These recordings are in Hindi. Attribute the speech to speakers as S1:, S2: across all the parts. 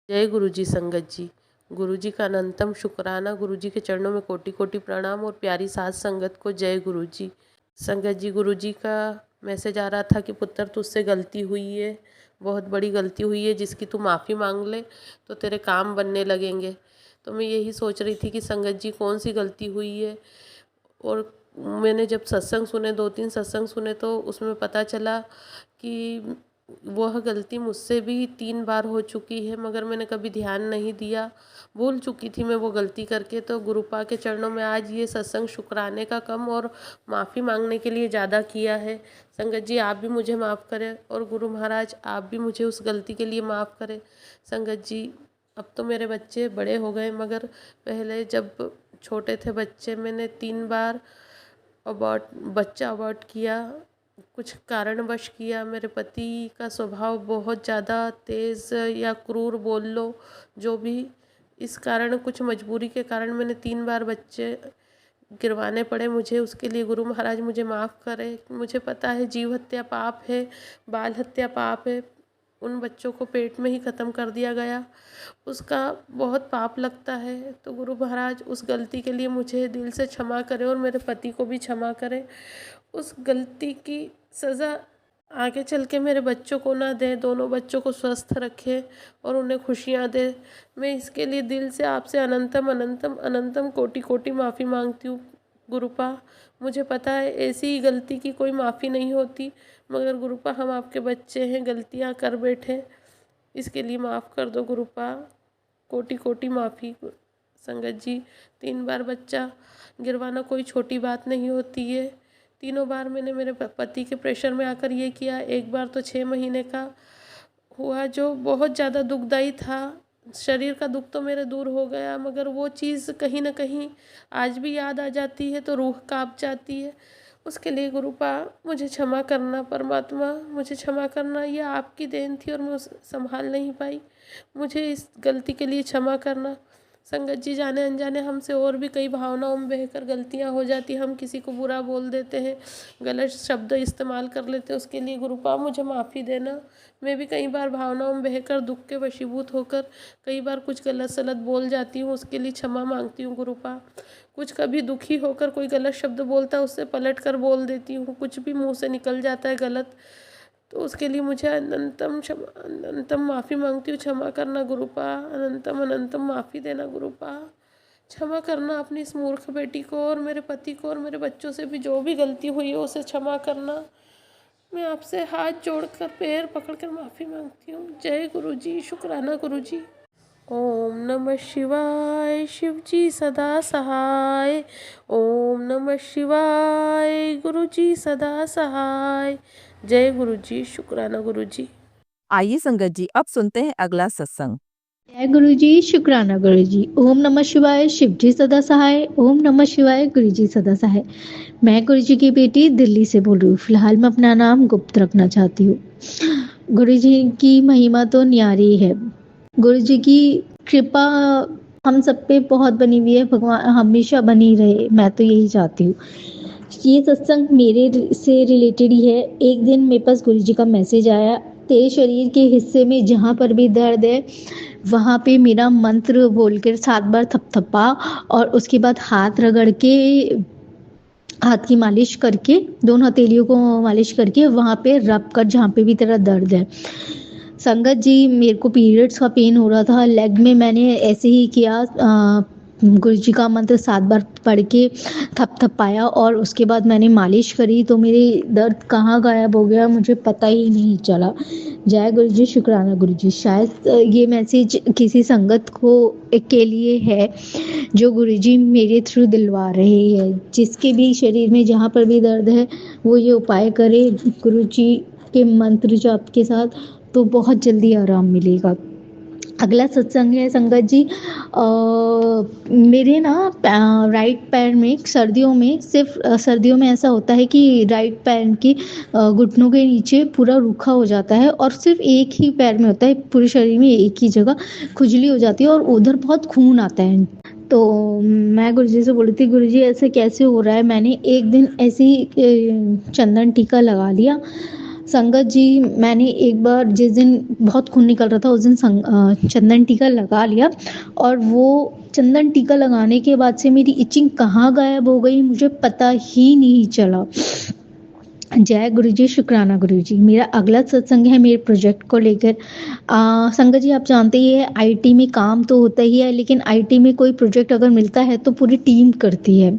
S1: जय गुरु जी संगत जी। गुरु जी का अनंतम शुक्राना। गुरु जी के चरणों में कोटि कोटि प्रणाम और प्यारी साध संगत को जय गुरु जी। संगत जी, गुरु जी का मैसेज आ रहा था कि पुत्र तुझसे गलती हुई है, बहुत बड़ी गलती हुई है, जिसकी तू माफ़ी मांग ले तो तेरे काम बनने लगेंगे। तो मैं यही सोच रही थी कि संगत जी कौन सी गलती हुई है। और मैंने जब सत्संग सुने, 2-3 सत्संग सुने, तो उसमें पता चला कि वह गलती मुझसे भी 3 बार हो चुकी है, मगर मैंने कभी ध्यान नहीं दिया, भूल चुकी थी मैं वो गलती करके। तो गुरुपा के चरणों में आज ये सत्संग शुक्राने का कम और माफ़ी मांगने के लिए ज़्यादा किया है। संगत जी, आप भी मुझे माफ़ करें और गुरु महाराज आप भी मुझे उस गलती के लिए माफ़ करें। संगत जी, अब तो मेरे बच्चे बड़े हो गए, मगर पहले जब छोटे थे बच्चे, मैंने 3 बार बच्चा अबॉर्ट किया, कुछ कारणवश किया। मेरे पति का स्वभाव बहुत ज़्यादा तेज़ या क्रूर बोल लो, जो भी, इस कारण, कुछ मजबूरी के कारण मैंने 3 बार बच्चे गिरवाने पड़े मुझे। उसके लिए गुरु महाराज मुझे माफ़ करें। मुझे पता है जीव हत्या पाप है, बाल हत्या पाप है, उन बच्चों को पेट में ही ख़त्म कर दिया गया, उसका बहुत पाप लगता है। तो गुरु महाराज उस गलती के लिए मुझे दिल से क्षमा करें और मेरे पति को भी क्षमा करें। उस गलती की सज़ा आगे चल के मेरे बच्चों को ना दें, दोनों बच्चों को स्वस्थ रखें और उन्हें खुशियाँ दें। मैं इसके लिए दिल से आपसे अनंतम अनंतम अनंतम कोटि कोटि माफ़ी मांगती हूँ गुरुपा। मुझे पता है ऐसी ही गलती की कोई माफ़ी नहीं होती, मगर गुरुपा हम आपके बच्चे हैं, गलतियाँ कर बैठे, इसके लिए माफ़ कर दो गुरुपा। कोटि कोटि माफ़ी। संगत जी, 3 बार बच्चा गिरवाना कोई छोटी बात नहीं होती है। तीनों बार मैंने मेरे पति के प्रेशर में आकर ये किया। एक बार तो 6 महीने का हुआ, जो बहुत ज़्यादा दुखदाई था। शरीर का दुख तो मेरे दूर हो गया, मगर वो चीज़ कहीं ना कहीं आज भी याद आ जाती है तो रूह कांप जाती है। उसके लिए गुरुपा मुझे क्षमा करना, परमात्मा मुझे क्षमा करना। ये आपकी देन थी और मैं संभाल नहीं पाई, मुझे इस गलती के लिए क्षमा करना। संगत जी, जाने अनजाने हमसे और भी कई भावनाओं में बहकर गलतियां हो जाती, हम किसी को बुरा बोल देते हैं, गलत शब्द इस्तेमाल कर लेते हैं, उसके लिए गुरुपा मुझे माफ़ी देना। मैं भी कई बार भावनाओं में बहकर दुख के वशीभूत होकर कई बार कुछ गलत सलत बोल जाती हूँ, उसके लिए क्षमा मांगती हूँ गुरुपा। कुछ कभी दुखी होकर कोई गलत शब्द बोलता है, उससे पलट कर बोल देती हूँ, कुछ भी मुँह से निकल जाता है गलत, तो उसके लिए मुझे अनंतम क्षमा, अनंतम माफ़ी मांगती हूँ। क्षमा करना गुरुपा, अनंतम अनंतम माफ़ी देना गुरुपा। क्षमा करना अपनी इस मूर्ख बेटी को और मेरे पति को और मेरे बच्चों से भी, जो भी गलती हुई है उसे क्षमा करना। मैं आपसे हाथ जोड़कर पैर पकड़कर माफ़ी मांगती हूँ। जय गुरु जी, शुक्राना गुरु जी। ओम नमः शिवाय, शिव जी सदा सहाय। ओम नमः शिवाय, गुरु जी सदा सहाय। जय गुरु जी, शुक्राना गुरु जी।
S2: आइए संगत जी, अब सुनते हैं अगला सत्संग।
S3: जय गुरु जी, शुक्राना गुरु जी। ओम नमः शिवाय, शिव जी सदा सहाय। ओम नमः शिवाय, गुरु जी सदा सहाय। मैं गुरु जी की बेटी दिल्ली से बोल रही हूँ। फिलहाल मैं अपना नाम गुप्त रखना चाहती हूँ। गुरु जी की महिमा तो न्यारी है। गुरु जी की कृपा हम सब पे बहुत बनी हुई है, भगवान हमेशा बनी रहे, मैं तो यही चाहती हूँ। ये सत्संग मेरे से रिलेटेड ही है। एक दिन मेरे पास गुरु जी का मैसेज आया, तेरे शरीर के हिस्से में जहाँ पर भी दर्द है वहाँ पे मेरा मंत्र बोलकर 7 बार थपथपा और उसके बाद हाथ रगड़ के, हाथ की मालिश करके, दोनों हथेलियों को मालिश करके वहाँ पे रब कर जहाँ पे भी तेरा दर्द है। संगत जी, मेरे को पीरियड्स का पेन हो रहा था लेग में, मैंने ऐसे ही किया, गुरु जी का मंत्र 7 बार पढ़ के थपथपाया और उसके बाद मैंने मालिश करी तो मेरे दर्द कहाँ गायब हो गया मुझे पता ही नहीं चला। जय गुरु जी, शुक्राना गुरु जी। शायद ये मैसेज किसी संगत को के लिए है जो गुरु जी मेरे थ्रू दिलवा रहे हैं। जिसके भी शरीर में जहाँ पर भी दर्द है वो ये उपाय करे गुरु जी के मंत्र जाप के साथ, तो बहुत जल्दी आराम मिलेगा। अगला सत्संग है संगत जी, मेरे ना राइट पैर में सर्दियों में, सिर्फ सर्दियों में ऐसा होता है कि राइट पैर की घुटनों के नीचे पूरा रूखा हो जाता है और सिर्फ एक ही पैर में होता है, पूरे शरीर में एक ही जगह खुजली हो जाती है और उधर बहुत खून आता है। तो मैं गुरुजी से बोली थी, गुरुजी ऐसे कैसे हो रहा है। मैंने एक दिन ऐसे ही चंदन टीका लगा लिया, संगत जी, मैंने एक बार जिस दिन बहुत खून निकल रहा था उस दिन चंदन टीका लगा लिया और वो चंदन टीका लगाने के बाद से मेरी इचिंग कहाँ गायब हो गई मुझे पता ही नहीं चला। जय गुरु जी, शुक्राना गुरु जी। मेरा अगला सत्संग है मेरे प्रोजेक्ट को लेकर। संगत जी, आप जानते ही है आईटी में काम तो होता ही है, लेकिन आईटी में कोई प्रोजेक्ट अगर मिलता है तो पूरी टीम करती है,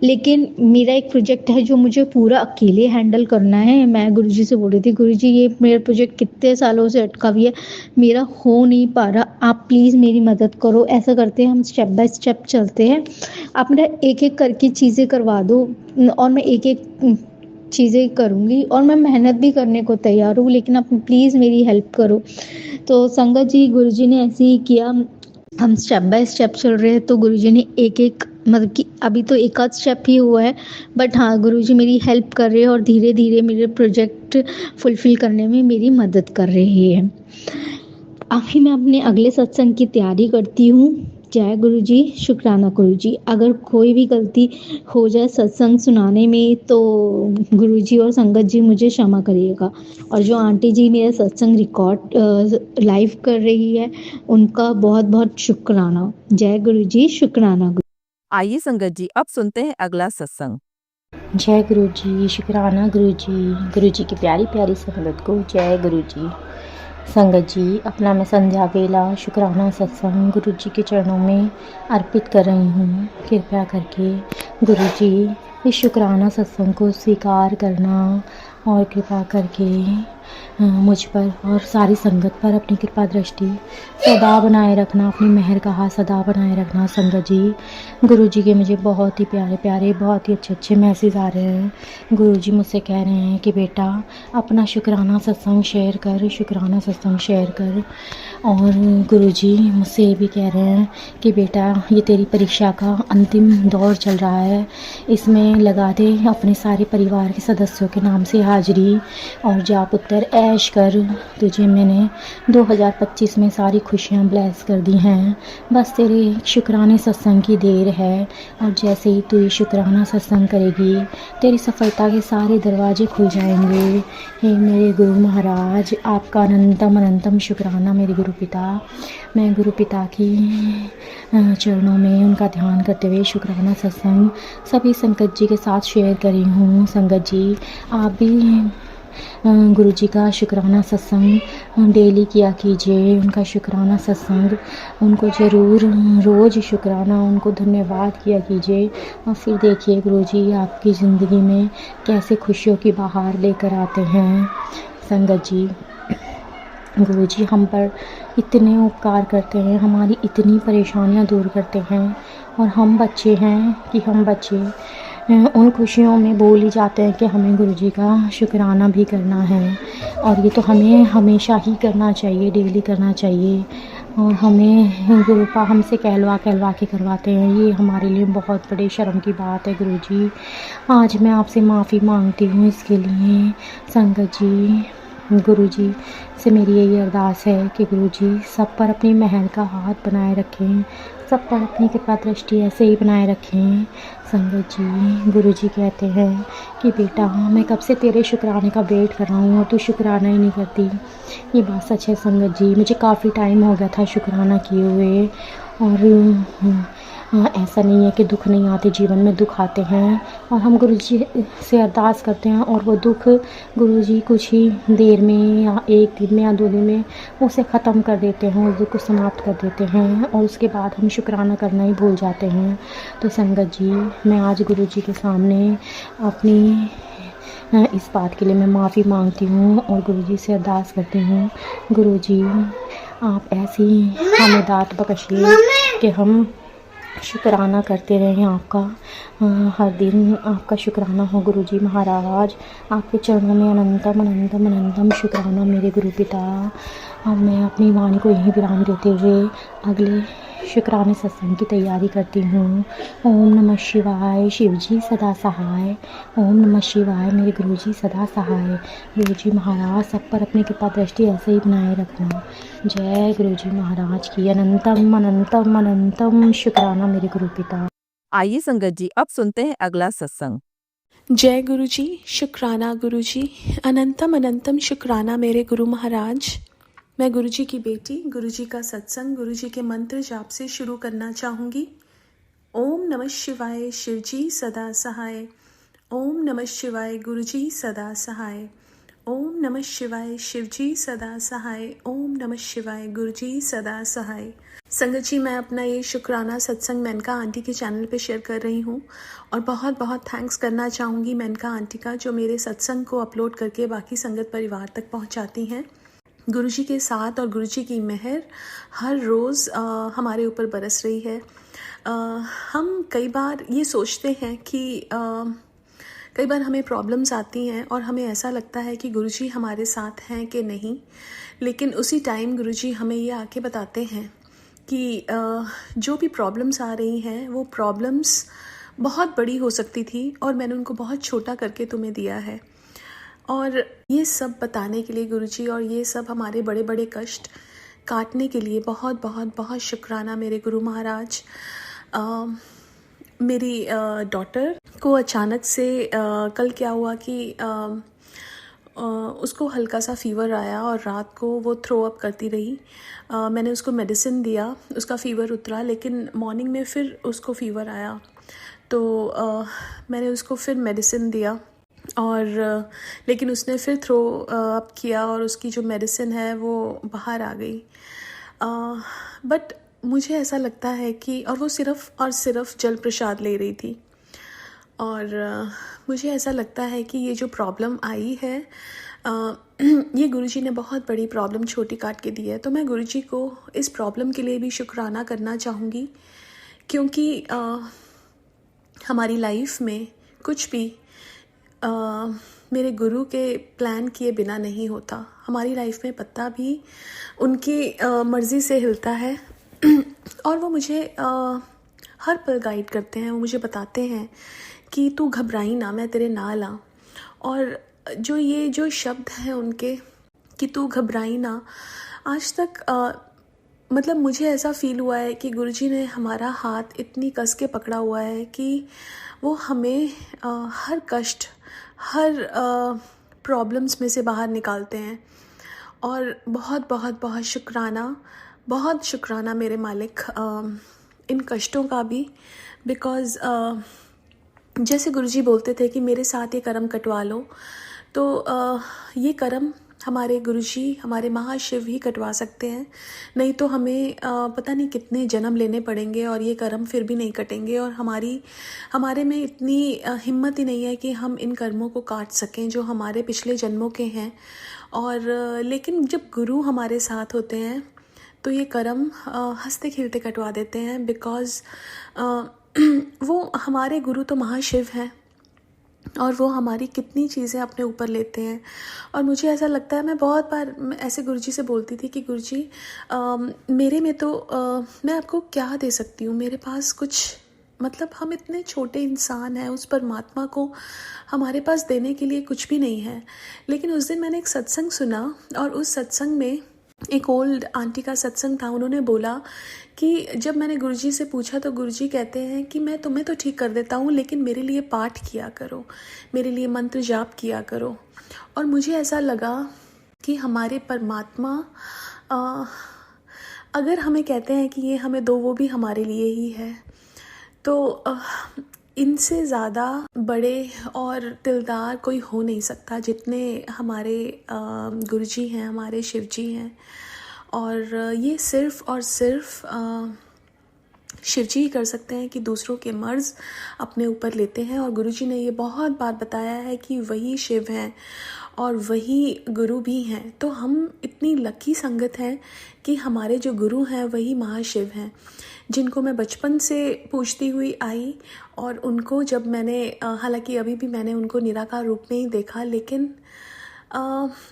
S3: लेकिन मेरा एक प्रोजेक्ट है जो मुझे पूरा अकेले हैंडल करना है। मैं गुरुजी से बोल रही थी, गुरुजी ये मेरा प्रोजेक्ट कितने सालों से अटका हुआ है, मेरा हो नहीं पा रहा, आप प्लीज़ मेरी मदद करो। ऐसा करते हैं, हम स्टेप बाय स्टेप चलते हैं, आप मेरा एक एक करके चीज़ें करवा दो और मैं एक एक चीज़ें करूँगी और मैं मेहनत भी करने को तैयार हूँ, लेकिन आप प्लीज़ मेरी हेल्प करो। तो संगत जी, गुरुजी ने ऐसे ही किया, हम स्टेप बाय स्टेप चल रहे हैं। तो गुरुजी ने एक एक मतलब कि अभी तो एक आध स्टेप ही हुआ है, बट हाँ गुरुजी मेरी हेल्प कर रहे हैं और धीरे धीरे मेरे प्रोजेक्ट फुलफिल करने में मेरी मदद कर रहे हैं। अभी मैं अपने अगले सत्संग की तैयारी करती हूँ। जय गुरु जी, शुक्राना गुरु जी। अगर कोई भी गलती हो जाए सत्संग सुनाने में तो गुरु जी और संगत जी मुझे क्षमा करिएगा। और जो आंटी जी मेरा सत्संग रिकॉर्ड लाइव कर रही है उनका बहुत बहुत शुक्राना। जय गुरु जी, शुक्राना गुरु।
S2: आइए संगत जी, अब सुनते हैं अगला सत्संग।
S4: जय गुरु जी, शुक्राना गुरु जी की प्यारी प्यारी संगत को जय गुरु जी। संगत जी, अपना मैं संध्या बेला शुक्राना सत्संग गुरु जी के चरणों में अर्पित कर रही हूँ। कृपया करके गुरु जी इस शुक्राना सत्संग को स्वीकार करना और कृपा करके मुझ पर और सारी संगत पर अपनी कृपा दृष्टि सदा बनाए रखना, अपनी मेहर का हाथ सदा बनाए रखना। संगत जी, गुरु जी के मुझे बहुत ही प्यारे प्यारे बहुत ही अच्छे अच्छे मैसेज आ रहे हैं। गुरु जी मुझसे कह रहे हैं कि बेटा अपना शुक्राना सत्संग शेयर कर, शुक्राना सत्संग शेयर कर। और गुरु जी मुझसे ये भी कह रहे हैं कि बेटा ये तेरी परीक्षा का अंतिम दौर चल रहा है, इसमें लगा दे अपने सारे परिवार के सदस्यों के नाम से हाजिरी और जा पुत्र ऐश कर। तुझे मैंने 2025 में सारी खुशियाँ ब्लेस कर दी हैं, बस तेरे शुक्राने सत्संग की देर है। और जैसे ही तू ये शुक्राना सत्संग करेगी तेरी सफलता के सारे दरवाजे खुल जाएंगे। हे मेरे गुरु महाराज, आपका अनंतम अनंतम शुक्राना मेरे गुरु पिता। मैं गुरु पिता की चरणों में उनका ध्यान करते हुए शुक्राना सत्संग सभी संगत जी के साथ शेयर कर रही हूँ। संगत जी, आप भी गुरु जी का शुक्राना सत्संग डेली किया कीजिए, उनका शुक्राना सत्संग उनको ज़रूर रोज़ शुक्राना उनको धन्यवाद किया कीजिए। और फिर देखिए गुरु जी आपकी ज़िंदगी में कैसे खुशियों की बहार लेकर आते हैं। संगत जी, गुरु जी हम पर इतने उपकार करते हैं, हमारी इतनी परेशानियां दूर करते हैं, और हम बच्चे हैं कि हम बच्चे उन खुशियों में भूल ही जाते हैं कि हमें गुरु जी का शुक्राना भी करना है। और ये तो हमें हमेशा ही करना चाहिए, डेली करना चाहिए। और हमें गुरुपा हमसे कहलवा के करवाते हैं, ये हमारे लिए बहुत बड़े शर्म की बात है। गुरु जी आज मैं आपसे माफ़ी मांगती हूँ इसके लिए। संगत जी, गुरु जी से मेरी यही अरदास है कि गुरु जी सब पर अपनी महर का हाथ बनाए रखें, सब पर अपनी कृपा दृष्टि ऐसे ही बनाए रखें। संगत जी, गुरु जी कहते हैं कि बेटा मैं कब से तेरे शुक्राने का वेट कर रहा हूँ और तू शुक्राना ही नहीं करती। ये बात सच है संगत जी, मुझे काफ़ी टाइम हो गया था शुक्राना किए हुए। और ऐसा नहीं है कि दुख नहीं आते, जीवन में दुख आते हैं और हम गुरु जी से अरदास करते हैं और वो दुख गुरु जी कुछ ही देर में या एक दिन में या 2 दिन में उसे ख़त्म कर देते हैं, उस दुख को समाप्त कर देते हैं और उसके बाद हम शुक्राना करना ही भूल जाते हैं। तो संगत जी, मैं आज गुरु जी के सामने अपनी इस बात के लिए मैं माफ़ी मांगती हूँ और गुरु जी से अरदास करती हूँ। गुरु जी आप ऐसी हमें दात बख्शिए कि हम शुक्राना करते रहें आपका, हर दिन आपका शुक्राना हो। गुरु जी महाराज, आपके चरणों में अनंतम अनंतम अनंतम शुक्राना मेरे गुरु पिता। अब मैं अपनी वाणी को यहीं विराम देते हुए अगले शुक्राने सत्संग की तैयारी करती हूँ। ओम नमः शिवाय, शिव जी सदा सहाय। ओम नमः शिवाय, मेरे गुरु जी सदा सहाय। गुरु जी महाराज सब पर अपनी कृपा दृष्टि ऐसे ही बनाए रखना। जय गुरु जी महाराज की अनंतम अनंतम अनंतम शुक्राना मेरे गुरु पिता।
S2: आइए संगत जी, अब सुनते हैं अगला सत्संग।
S5: जय गुरु जी, शुक्राना गुरु जी, अनंतम अनंतम शुक्राना मेरे गुरु महाराज। मैं गुरु जी की बेटी गुरु जी का सत्संग गुरु जी के मंत्र जाप से शुरू करना चाहूँगी। ओम नमः शिवाय शिव जी सदा सहाय। ओम नमः शिवाय गुरु जी सदा सहाय। ओम नमः शिवाय शिव जी सदा सहाय। ओम नमः शिवाय गुरु जी सदा सहाय। संगत जी, मैं अपना ये शुक्राना सत्संग मेनका आंटी के चैनल पे शेयर कर रही हूँ और बहुत बहुत थैंक्स करना चाहूँगी मेनका आंटी का, जो मेरे सत्संग को अपलोड करके बाकी संगत परिवार तक पहुँचाती हैं। गुरु जी के साथ और गुरु जी की मेहर हर रोज़ हमारे ऊपर बरस रही है। हम कई बार ये सोचते हैं कि कई बार हमें प्रॉब्लम्स आती हैं और हमें ऐसा लगता है कि गुरुजी हमारे साथ हैं कि नहीं, लेकिन उसी टाइम गुरुजी हमें ये आके बताते हैं कि जो भी प्रॉब्लम्स आ रही हैं वो प्रॉब्लम्स बहुत बड़ी हो सकती थी और मैंने उनको बहुत छोटा करके तुम्हें दिया है। और ये सब बताने के लिए गुरुजी और ये सब हमारे बड़े बड़े कष्ट काटने के लिए बहुत बहुत बहुत शुक्राना मेरे गुरु महाराज। मेरी डॉटर को अचानक से कल क्या हुआ कि उसको हल्का सा फ़ीवर आया और रात को वो थ्रो अप करती रही। मैंने उसको मेडिसिन दिया, उसका फ़ीवर उतरा, लेकिन मॉर्निंग में फिर उसको फ़ीवर आया। तो मैंने उसको फिर मेडिसिन दिया और लेकिन उसने फिर थ्रो अप किया और उसकी जो मेडिसिन है वो बाहर आ गई। बट मुझे ऐसा लगता है कि और वो सिर्फ़ और सिर्फ जल प्रसाद ले रही थी और मुझे ऐसा लगता है कि ये जो प्रॉब्लम आई है ये गुरुजी ने बहुत बड़ी प्रॉब्लम छोटी काट के दी है। तो मैं गुरुजी को इस प्रॉब्लम के लिए भी शुक्राना करना चाहूँगी, क्योंकि हमारी लाइफ में कुछ भी मेरे गुरु के प्लान किए बिना नहीं होता। हमारी लाइफ में पत्ता भी उनकी मर्ज़ी से हिलता है और वो मुझे हर पल गाइड करते हैं। वो मुझे बताते हैं कि तू घबराई ना, मैं तेरे नाल आ। और जो शब्द हैं उनके कि तू घबराई ना, आज तक मतलब मुझे ऐसा फ़ील हुआ है कि गुरुजी ने हमारा हाथ इतनी कस के पकड़ा हुआ है कि वो हमें हर कष्ट, हर प्रॉब्लम्स में से बाहर निकालते हैं। और बहुत बहुत बहुत शुक्राना मेरे मालिक इन कष्टों का भी, बिकॉज़ जैसे गुरुजी बोलते थे कि मेरे साथ ये कर्म कटवा लो, तो ये कर्म हमारे गुरुजी, हमारे महाशिव ही कटवा सकते हैं। नहीं तो हमें पता नहीं कितने जन्म लेने पड़ेंगे और ये कर्म फिर भी नहीं कटेंगे और हमारे में इतनी हिम्मत ही नहीं है कि हम इन कर्मों को काट सकें जो हमारे पिछले जन्मों के हैं। और लेकिन जब गुरु हमारे साथ होते हैं तो ये कर्म हंसते खेलते कटवा देते हैं, बिकॉज़ वो हमारे गुरु तो महाशिव हैं और वो हमारी कितनी चीज़ें अपने ऊपर लेते हैं। और मुझे ऐसा लगता है, मैं बहुत बार ऐसे गुरुजी से बोलती थी कि गुरुजी मेरे में तो मैं आपको क्या दे सकती हूँ, मेरे पास कुछ, मतलब हम इतने छोटे इंसान हैं, उस परमात्मा को हमारे पास देने के लिए कुछ भी नहीं है। लेकिन उस दिन मैंने एक सत्संग सुना और उस सत्संग में एक ओल्ड आंटी का सत्संग था। उन्होंने बोला कि जब मैंने गुरुजी से पूछा तो गुरुजी कहते हैं कि मैं तुम्हें तो ठीक कर देता हूँ, लेकिन मेरे लिए पाठ किया करो, मेरे लिए मंत्र जाप किया करो। और मुझे ऐसा लगा कि हमारे परमात्मा अगर हमें कहते हैं कि ये हमें दो, वो भी हमारे लिए ही है। तो इनसे ज़्यादा बड़े और दिलदार कोई हो नहीं सकता जितने हमारे गुरुजी हैं, हमारे शिवजी हैं। और ये सिर्फ़ और सिर्फ शिवजी ही कर सकते हैं कि दूसरों के मर्ज़ अपने ऊपर लेते हैं। और गुरुजी ने ये बहुत बार बताया है कि वही शिव हैं और वही गुरु भी हैं। तो हम इतनी लकी संगत हैं कि हमारे जो गुरु हैं वही महाशिव हैं, जिनको मैं बचपन से पूछती हुई आई। और उनको जब मैंने हालांकि अभी भी मैंने उनको निराकार रूप में ही देखा, लेकिन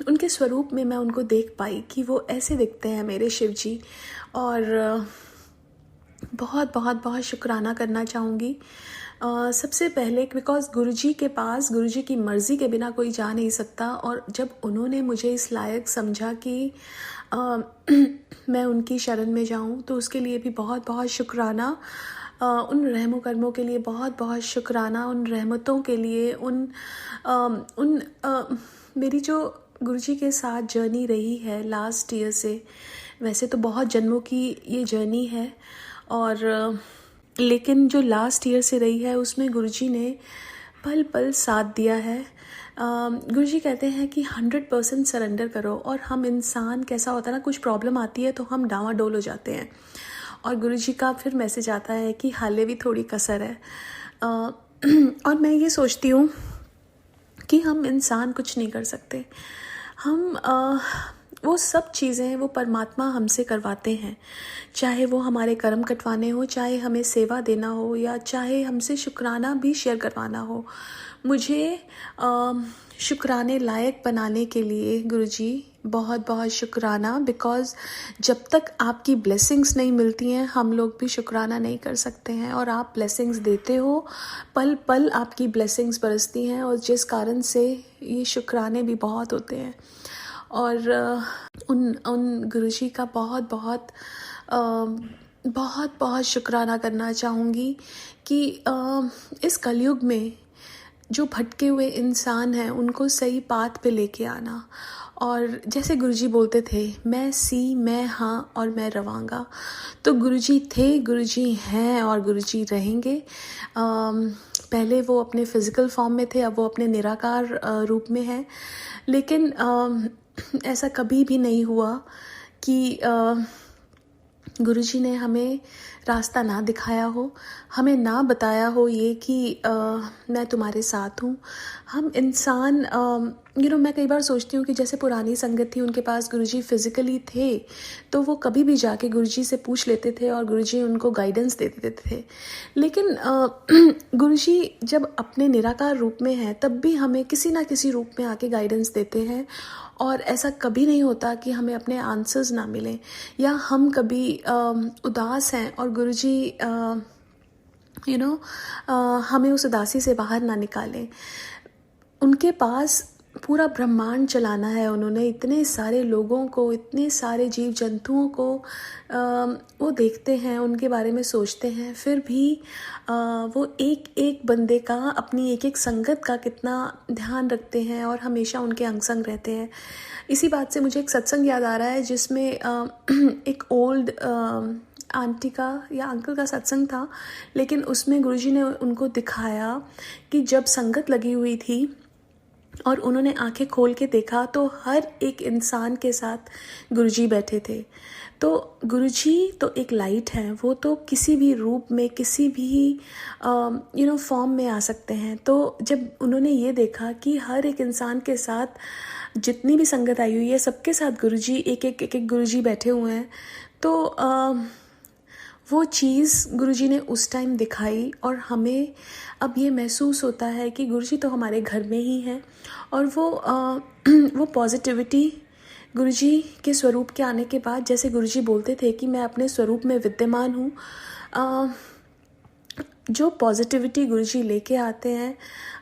S5: उनके स्वरूप में मैं उनको देख पाई कि वो ऐसे दिखते हैं मेरे शिव जी। और बहुत बहुत बहुत शुक्राना करना चाहूँगी सबसे पहले, बिकॉज़ गुरुजी के पास गुरुजी की मर्ज़ी के बिना कोई जा नहीं सकता। और जब उन्होंने मुझे इस लायक समझा कि मैं उनकी शरण में जाऊं, तो उसके लिए भी बहुत बहुत शुक्राना। उन रहमो कर्मों के लिए बहुत बहुत शुक्राना, उन रहमतों के लिए, मेरी जो गुरुजी के साथ जर्नी रही है लास्ट ईयर से, वैसे तो बहुत जन्मों की ये जर्नी है, और लेकिन जो लास्ट ईयर से रही है उसमें गुरुजी ने पल पल साथ दिया है। गुरुजी कहते हैं कि 100% सरेंडर करो, और हम इंसान कैसा होता है ना, कुछ प्रॉब्लम आती है तो हम डावाडोल हो जाते हैं, और गुरुजी का फिर मैसेज आता है कि हाले भी थोड़ी कसर है। और मैं ये सोचती हूँ कि हम इंसान कुछ नहीं कर सकते, हम वो सब चीज़ें वो परमात्मा हमसे करवाते हैं, चाहे वो हमारे कर्म कटवाने हो, चाहे हमें सेवा देना हो, या चाहे हमसे शुक्राना भी शेयर करवाना हो। मुझे शुक्राने लायक बनाने के लिए गुरुजी बहुत बहुत शुक्राना, बिकॉज़ जब तक आपकी ब्लेसिंग्स नहीं मिलती हैं हम लोग भी शुक्राना नहीं कर सकते हैं, और आप ब्लेसिंग्स देते हो, पल पल आपकी ब्लेसिंग्स बरसती हैं, और जिस कारण से ये शुक्राने भी बहुत होते हैं। और उन गुरुजी का बहुत बहुत शुक्राना करना चाहूँगी कि इस कलयुग में जो भटके हुए इंसान हैं उनको सही पाथ पे लेके आना। और जैसे गुरुजी बोलते थे, मैं हाँ और मैं रवांगा, तो गुरुजी थे, गुरुजी हैं और गुरुजी रहेंगे। पहले वो अपने फिज़िकल फॉर्म में थे, अब वो अपने निराकार रूप में हैं, लेकिन ऐसा कभी भी नहीं हुआ कि गुरुजी ने हमें रास्ता ना दिखाया हो, हमें ना बताया हो ये कि मैं तुम्हारे साथ हूँ। हम इंसान मैं कई बार सोचती हूँ कि जैसे पुरानी संगत थी, उनके पास गुरुजी फिज़िकली थे, तो वो कभी भी जाके गुरुजी से पूछ लेते थे और गुरुजी उनको गाइडेंस दे देते थे। लेकिन गुरुजी जब अपने निराकार रूप में हैं तब भी हमें किसी ना किसी रूप में आके गाइडेंस देते हैं, और ऐसा कभी नहीं होता कि हमें अपने आंसर्स ना मिलें, या हम कभी उदास हैं और गुरुजी हमें उस उदासी से बाहर ना निकालें। उनके पास पूरा ब्रह्मांड चलाना है, उन्होंने इतने सारे लोगों को, इतने सारे जीव जंतुओं को वो देखते हैं, उनके बारे में सोचते हैं, फिर भी वो एक एक बंदे का, अपनी एक एक संगत का कितना ध्यान रखते हैं और हमेशा उनके अंग संग रहते हैं। इसी बात से मुझे एक सत्संग याद आ रहा है जिसमें एक ओल्ड आंटी का या अंकल का सत्संग था, लेकिन उसमें गुरुजी ने उनको दिखाया कि जब संगत लगी हुई थी और उन्होंने आंखें खोल के देखा तो हर एक इंसान के साथ गुरुजी बैठे थे। तो गुरुजी तो एक लाइट हैं, वो तो किसी भी रूप में, किसी भी फॉर्म में आ सकते हैं। तो जब उन्होंने ये देखा कि हर एक इंसान के साथ जितनी भी संगत आई हुई है, सबके साथ गुरुजी एक एक गुरुजी बैठे हुए हैं, तो वो चीज़ गुरुजी ने उस टाइम दिखाई, और हमें अब ये महसूस होता है कि गुरुजी तो हमारे घर में ही हैं, और वो पॉजिटिविटी गुरुजी के स्वरूप के आने के बाद, जैसे गुरुजी बोलते थे कि मैं अपने स्वरूप में विद्यमान हूँ, जो पॉजिटिविटी गुरुजी लेके आते हैं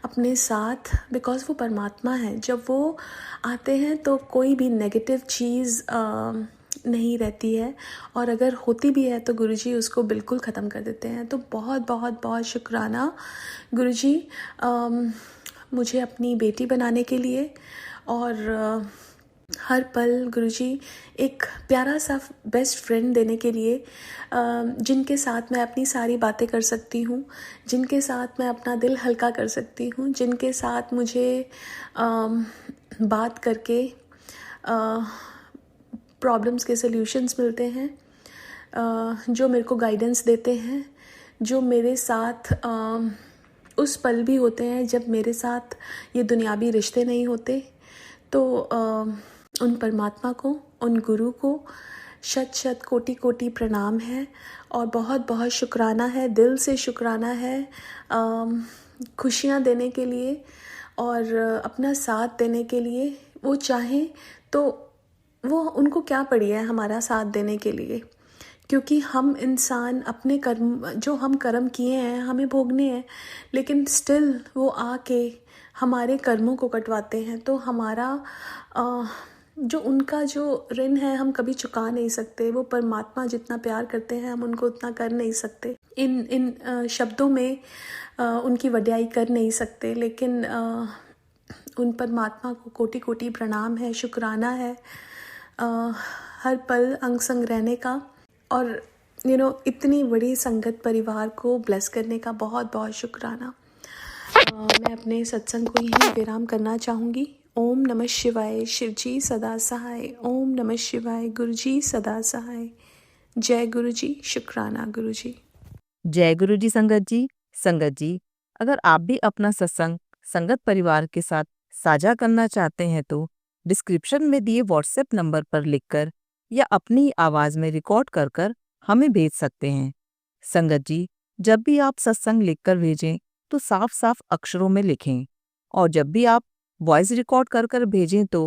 S5: अपने साथ, बिकॉज़ वो परमात्मा हैं, जब वो आते हैं तो कोई भी नेगेटिव चीज़ नहीं रहती है, और अगर होती भी है तो गुरुजी उसको बिल्कुल ख़त्म कर देते हैं। तो बहुत बहुत बहुत शुक्राना गुरुजी मुझे अपनी बेटी बनाने के लिए, और हर पल गुरुजी एक प्यारा सा बेस्ट फ्रेंड देने के लिए, जिनके साथ मैं अपनी सारी बातें कर सकती हूँ, जिनके साथ मैं अपना दिल हल्का कर सकती हूँ, जिनके साथ मुझे बात करके प्रॉब्लम्स के सल्यूशंस मिलते हैं, जो मेरे को गाइडेंस देते हैं, जो मेरे साथ उस पल भी होते हैं जब मेरे साथ ये दुनियावी रिश्ते नहीं होते। तो उन परमात्मा को, उन गुरु को शत शत कोटि कोटि प्रणाम है, और बहुत बहुत शुक्राना है, दिल से शुक्राना है खुशियाँ देने के लिए और अपना साथ देने के लिए। वो चाहें तो वो, उनको क्या पड़ी है हमारा साथ देने के लिए, क्योंकि हम इंसान अपने कर्म, जो हम कर्म किए हैं हमें भोगने हैं, लेकिन स्टिल वो आके हमारे कर्मों को कटवाते हैं। तो हमारा जो उनका जो ऋण है हम कभी चुका नहीं सकते। वो परमात्मा जितना प्यार करते हैं हम उनको उतना कर नहीं सकते। इन शब्दों में उनकी वड्याई कर नहीं सकते, लेकिन उन परमात्मा को कोटि कोटि प्रणाम है, शुक्राना है हर पल अंग संग रहने का, और इतनी बड़ी संगत परिवार को ब्लेस करने का बहुत बहुत शुक्राना। मैं अपने सत्संग को यहीं विराम करना चाहूँगी। ओम नमः शिवाय, शिव जी सदा सहाय। ओम नमः शिवाय, गुरु जी सदा सहाय। जय गुरु जी, शुक्राना गुरु जी।
S2: जय गुरु जी संगत जी। संगत जी, अगर आप भी अपना सत्संग संगत परिवार के साथ साझा करना चाहते हैं तो डिस्क्रिप्शन में दिए व्हाट्सएप नंबर पर लिखकर या अपनी आवाज में रिकॉर्ड कर कर हमें भेज सकते हैं। संगत जी, जब भी आप सत्संग लिखकर भेजें तो साफ साफ अक्षरों में लिखें, और जब भी आप वॉइस रिकॉर्ड कर कर भेजें तो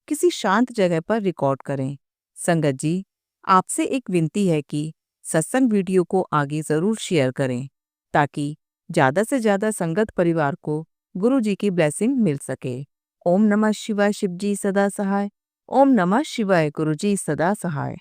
S2: किसी शांत जगह पर रिकॉर्ड करें। संगत जी, आपसे एक विनती है कि सत्संग वीडियो को आगे जरूर शेयर करें ताकि ज्यादा से ज्यादा संगत परिवार को गुरु जी की ब्लेसिंग मिल सके। ओम नमः शिवाय, शिव जी सदा सहाय। ओम नमः शिवाय, गुरु जी सदा सहाय।